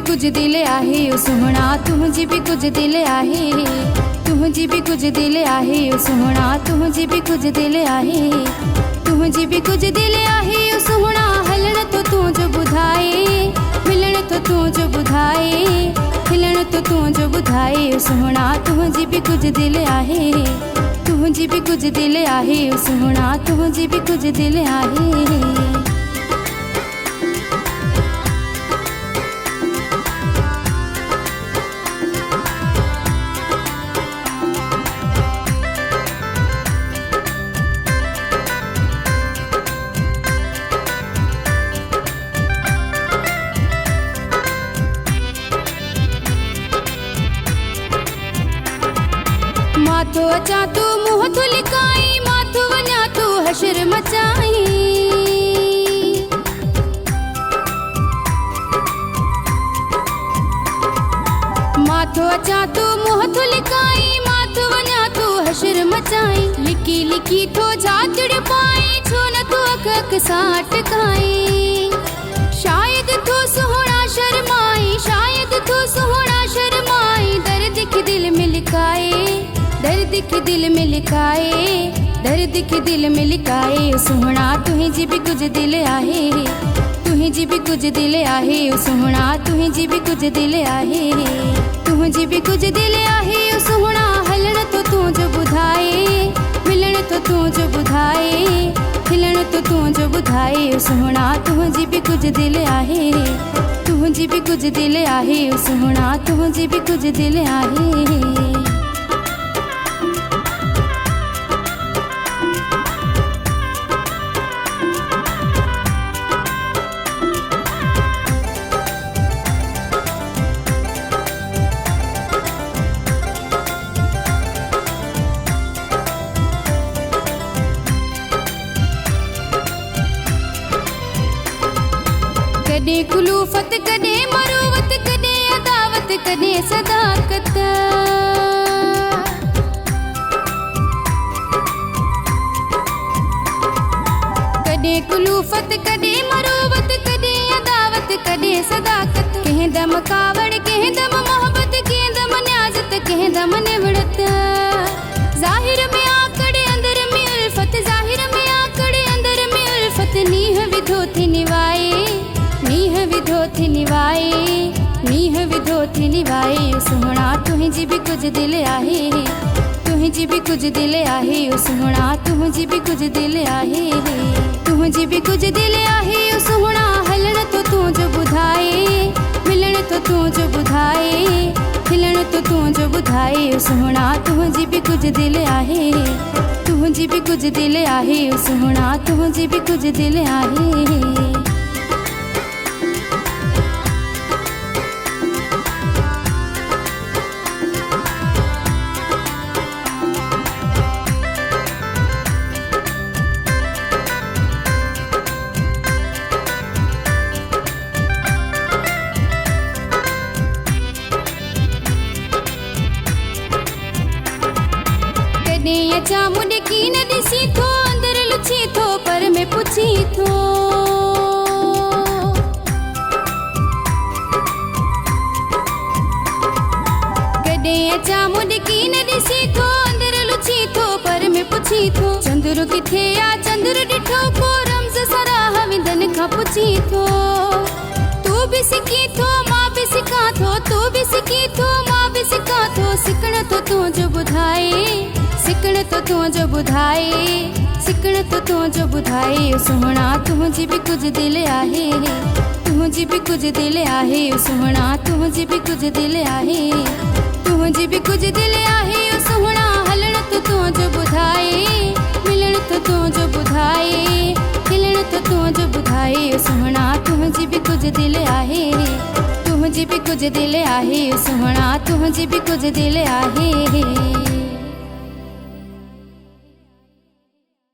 कुछ दिल आहे ओ सोहणा, तुझी भी कुछ दिल आहे, तुझी भी कुछ दिल आहे ओ सोहणा, तुझी भी कुछ दिल आहे, तुझी भी कुछ दिल आहे ओ सोहणा। हलण तो तू जो बुधाए, मिलण तो तू जो बुधाए, हिलण तो तू जो बुधाए ओ सोहणा, तुझी भी कुछ दिल आहे, तुझी भी कुछ दिल आहे ओ सोहणा, तुझी भी कुछ दिल आहे। माथो अचा तू मुँह तो लिकाई, माथो वञा तू हशर मचाई, माथो अचा तू मुँह तो लिकाई, माथो वञा तू हशर मचाई। लिकी लिकी थो जाचड़ पाई, छो न तू अख अख सां टकाई। शायद तू सोहणा शर्माई, शायद तू सोहणा शर्माई। दर्द के दिल में लिकाए, दर्द के दिल में लिकाए, दर्द के दिल में लिकाए ओ सोहणा, तुझी भी कुछ दिल आहे, तुझी भी कुछ दिल आहे ओ सोहणा, तुझी भी कुछ दिल आहे, तुझी भी कुछ दिल आहे ओ सोहणा। हलण तो तू जो बुधाए, मिलण तो तू जो बुधाए, हिलण तो तू जो बुधाए ओ सोहणा, तुझी भी कुछ दिल आहे, तुझी भी कुछ दिल आहे ओ सोहणा, तुझी भी कुछ दिल आहे। कदे कुलूफत कदे मरूवत, कदे अदावत कदे सदाकत। कदे कुलूफत कदे मरूवत, कदे अदावत कदे सदाकत। कहीं दम कावड़, कहीं दम मोहब्बत, कहीं दम न्याजत, कहीं दम निवड़त। जाहिर में आकड़े अंदर में उल्फत, जाहिर में आकड़े अंदर में उल्फत। नीह विधो थी निवाए, नीह विधो थी निवाए, नीह विधो थी निवाए ओ सोहणा, तुझी भी कुछ दिल आहे, तुझी भी कुछ दिल आहे ओ सोहणा, तुझी भी कुछ दिल आहे, तुझी भी कुछ दिल आहे ओ सोहणा। हलण तो तू जो बुधाए, मिलण तो तू जो बुधाए, हिलण तो तू जो बुधाए ओ सोहणा, तुझी भी कुछ दिल आहे, तुझी भी कुछ दिल आहे ओ सोहणा, तुझी भी कुछ दिल आहे। कदे अचा मुझे की न ॾिसी थो, अंदर लुची थो पर में पुछी थो। कदे अचा मुझे की न ॾिसी थो, अंदर लुची थो पर में पुछी थो। चंद्र किथे आ चंद्र ॾिठो को, रम्ज़ सराह विंदन खां पुछी थो। तू भी सिखी थो मां भी सिखां थो, तू भी सिखी थो मां भी सिखां थो। सिखण तो तू जो बुधाए, सिखण तो तू जो बुधाए, सिखण तो तू जो बुधाए ओ सोहणा, तुझी भी कुछ दिल आहे, तुझी भी कुछ दिल आहे ओ सोहणा, तुझी भी कुछ दिल आहे, तुझी भी कुछ दिल आहे ओ सोहणा। हलण तो तू जो बुधाए, मिलण तो तू जो बुधाए, हिलण तो तू जो बुधाए ओ सोहणा, तुझी भी कुछ दिल आहे, तुझी भी कुछ दिल आहे ओ सोहणा, तुझी भी कुछ दिल आहे।